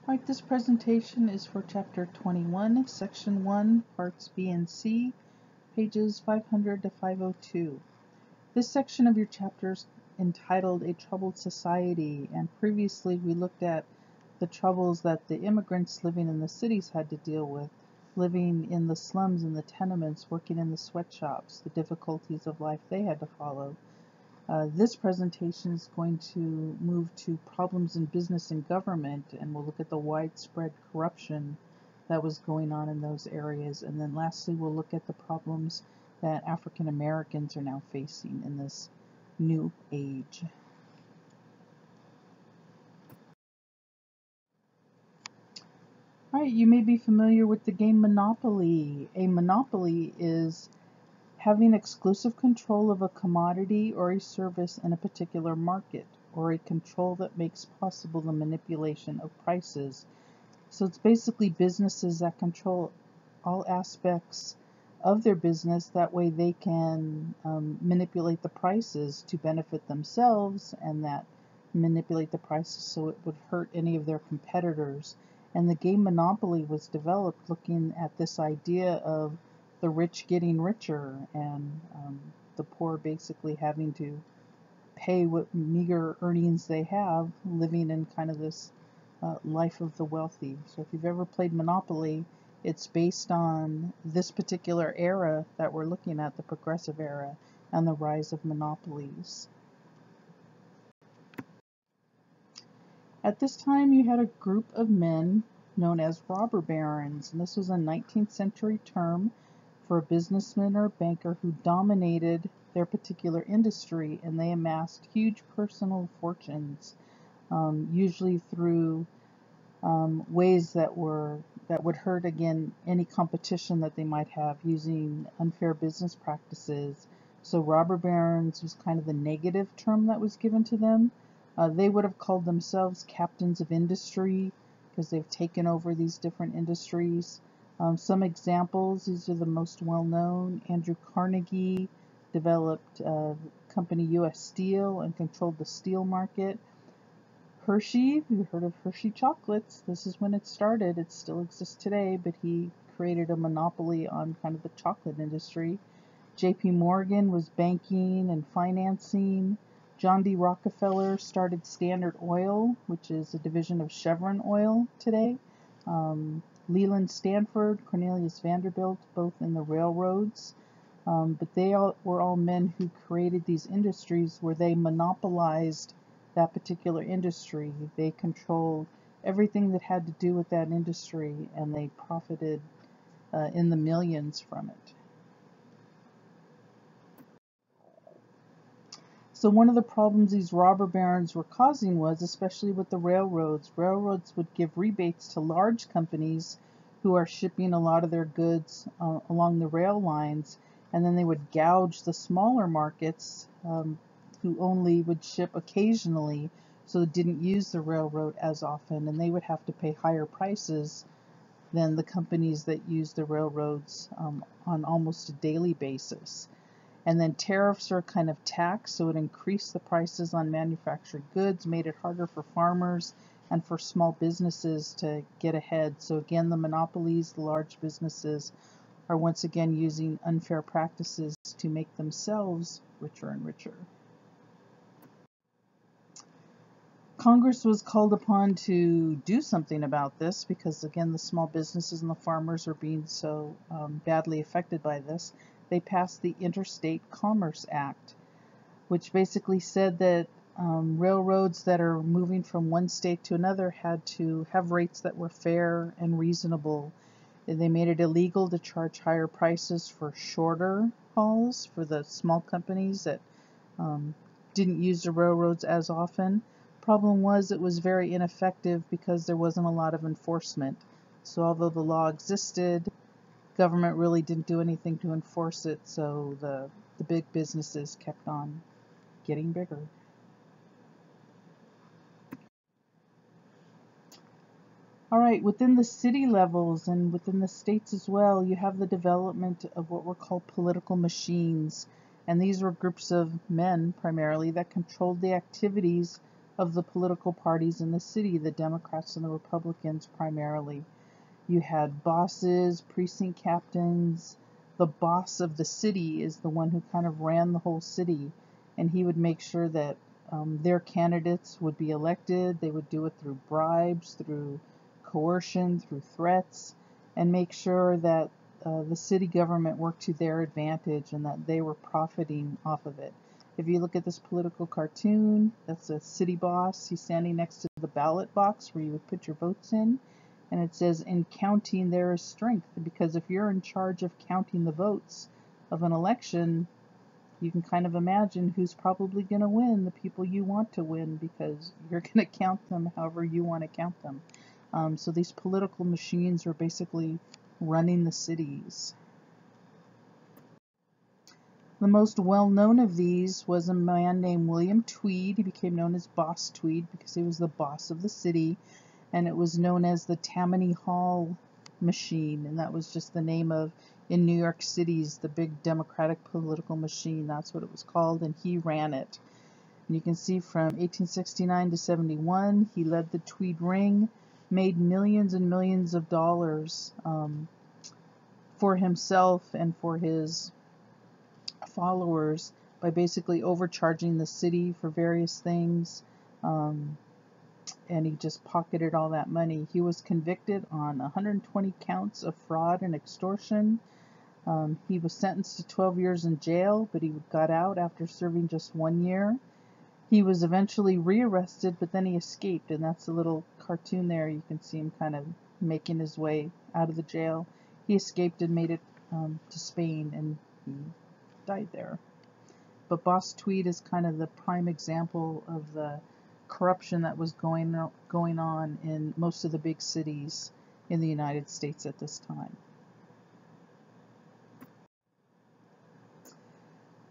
Alright, this presentation is for Chapter 21, Section 1, Parts B and C, pages 500 to 502. This section of your chapter is entitled A Troubled Society, and previously we looked at the troubles that the immigrants living in the cities had to deal with, living in the slums and the tenements, working in the sweatshops, the difficulties of life they had to follow. This presentation is going to move to problems in business and government, and we'll look at the widespread corruption that was going on in those areas. And then lastly, we'll look at the problems that African Americans are now facing in this new age. All right, you may be familiar with the game Monopoly. A monopoly is having exclusive control of a commodity or a service in a particular market, or a control that makes possible the manipulation of prices. So it's basically businesses that control all aspects of their business. That way they can manipulate the prices to benefit themselves, and that manipulate the prices so it would hurt any of their competitors. And the game Monopoly was developed looking at this idea of the rich getting richer, and the poor basically having to pay what meager earnings they have, living in kind of this life of the wealthy. So if you've ever played Monopoly, it's based on this particular era that we're looking at, the progressive era, and the rise of monopolies. At this time, you had a group of men known as robber barons, and this was a 19th century term for a businessman or a banker who dominated their particular industry, and they amassed huge personal fortunes, usually through ways that would hurt, again, any competition that they might have, using unfair business practices. So robber barons was kind of the negative term that was given to them. They would have called themselves captains of industry because they've taken over these different industries. Some examples, these are the most well-known. Andrew Carnegie developed company U.S. Steel and controlled the steel market. Hershey, you heard of Hershey chocolates. This is when it started. It still exists today, but he created a monopoly on kind of the chocolate industry. J.P. Morgan was banking and financing. John D. Rockefeller started Standard Oil, which is a division of Chevron Oil today. Leland Stanford, Cornelius Vanderbilt, both in the railroads. But they were all men who created these industries where they monopolized that particular industry. They controlled everything that had to do with that industry, and they profited in the millions from it. So one of the problems these robber barons were causing was, especially with the railroads would give rebates to large companies who are shipping a lot of their goods along the rail lines, and then they would gouge the smaller markets who only would ship occasionally, so didn't use the railroad as often, and they would have to pay higher prices than the companies that use the railroads on almost a daily basis. And then tariffs are kind of tax, so it increased the prices on manufactured goods, made it harder for farmers and for small businesses to get ahead. So again, the monopolies, the large businesses, are once again using unfair practices to make themselves richer and richer. Congress was called upon to do something about this because, again, the small businesses and the farmers are being so badly affected by this. They passed the Interstate Commerce Act, which basically said that railroads that are moving from one state to another had to have rates that were fair and reasonable. They made it illegal to charge higher prices for shorter hauls for the small companies that didn't use the railroads as often. Problem was, it was very ineffective because there wasn't a lot of enforcement. So although the law existed, government really didn't do anything to enforce it, so the big businesses kept on getting bigger. All right, within the city levels and within the states as well, you have the development of what were called political machines. And these were groups of men primarily that controlled the activities of the political parties in the city, the Democrats and the Republicans primarily. You had bosses, precinct captains. The boss of the city is the one who kind of ran the whole city, and he would make sure that their candidates would be elected. They would do it through bribes, through coercion, through threats, and make sure that the city government worked to their advantage and that they were profiting off of it. If you look at this political cartoon, that's a city boss. He's standing next to the ballot box where you would put your votes in. And it says, in counting there is strength, because if you're in charge of counting the votes of an election, you can kind of imagine who's probably going to win, the people you want to win, because you're going to count them however you want to count them. So these political machines are basically running the cities. The most well-known of these was a man named William Tweed. He became known as Boss Tweed because he was the boss of the city, and it was known as the Tammany Hall machine, and that was just the name of, in New York City's, the big Democratic political machine. That's what it was called, and he ran it. And you can see from 1869 to 71, he led the Tweed Ring, made millions and millions of dollars for himself and for his followers by basically overcharging the city for various things, and he just pocketed all that money. He was convicted on 120 counts of fraud and extortion. He was sentenced to 12 years in jail, but he got out after serving just 1 year. He was eventually rearrested, but then he escaped, and that's a little cartoon there. You can see him kind of making his way out of the jail. He escaped and made it to Spain, and he died there. But Boss Tweed is kind of the prime example of the corruption that was going on in most of the big cities in the United States at this time.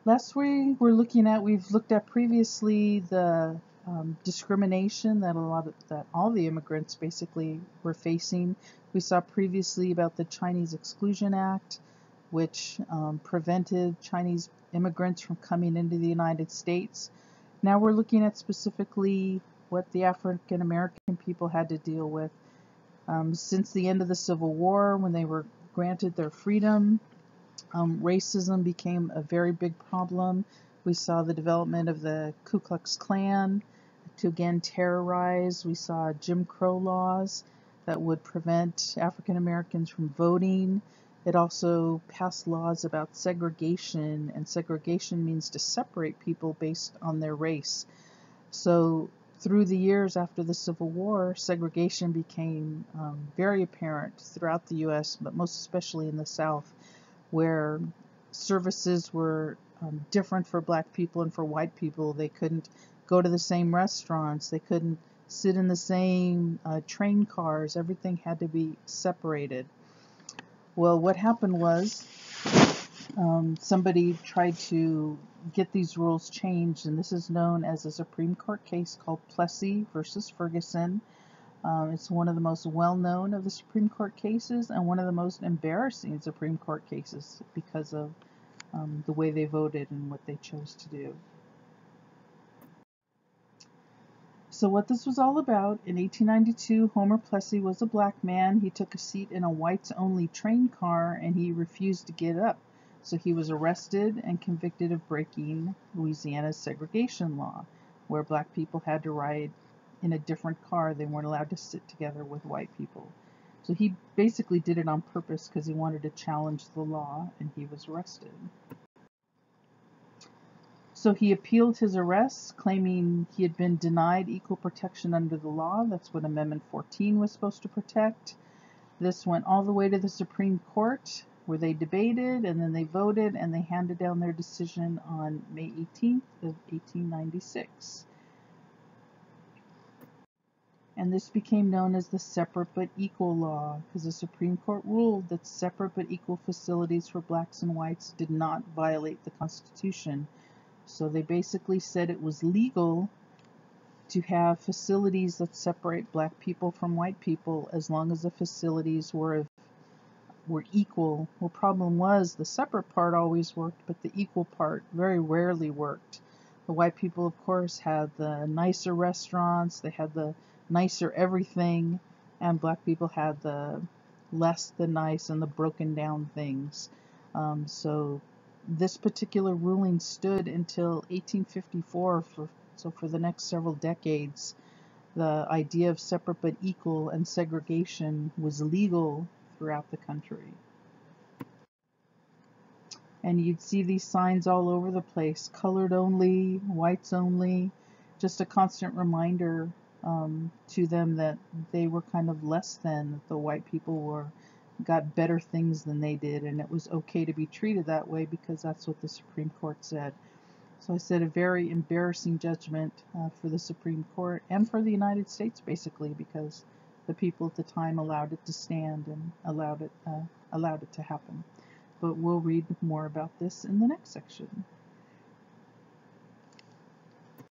Last we've looked at previously the discrimination that all the immigrants basically were facing. We saw previously about the Chinese Exclusion Act, which prevented Chinese immigrants from coming into the United States. Now we're looking at specifically what the African American people had to deal with. Since the end of the Civil War, when they were granted their freedom, racism became a very big problem. We saw the development of the Ku Klux Klan to again terrorize. We saw Jim Crow laws that would prevent African Americans from voting. It also passed laws about segregation, and segregation means to separate people based on their race. So through the years after the Civil War, segregation became very apparent throughout the U.S., but most especially in the South, where services were different for black people and for white people. They couldn't go to the same restaurants. They couldn't sit in the same train cars. Everything had to be separated. Well, what happened was somebody tried to get these rules changed, and this is known as a Supreme Court case called Plessy versus Ferguson. It's one of the most well-known of the Supreme Court cases and one of the most embarrassing Supreme Court cases because of the way they voted and what they chose to do. So what this was all about, in 1892, Homer Plessy was a black man. He took a seat in a whites-only train car, and he refused to get up. So he was arrested and convicted of breaking Louisiana's segregation law, where black people had to ride in a different car. They weren't allowed to sit together with white people. So he basically did it on purpose because he wanted to challenge the law, and he was arrested. So he appealed his arrest, claiming he had been denied equal protection under the law. That's what Amendment 14 was supposed to protect. This went all the way to the Supreme Court, where they debated, and then they voted, and they handed down their decision on May 18th of 1896. And this became known as the Separate but Equal Law, because the Supreme Court ruled that separate but equal facilities for blacks and whites did not violate the Constitution. So they basically said it was legal to have facilities that separate black people from white people as long as the facilities were equal. Well, problem was the separate part always worked, but the equal part very rarely worked. The white people, of course, had the nicer restaurants, they had the nicer everything, and black people had the less than nice and the broken down things. So this particular ruling stood until 1854, for the next several decades. The idea of separate but equal and segregation was legal throughout the country. And you'd see these signs all over the place, colored only, whites only, just a constant reminder to them that they were kind of less than, that the white people got better things than they did, and it was okay to be treated that way because that's what the Supreme Court said. So I said a very embarrassing judgment for the Supreme Court and for the United States, basically, because the people at the time allowed it to stand and allowed it to happen. But we'll read more about this in the next section.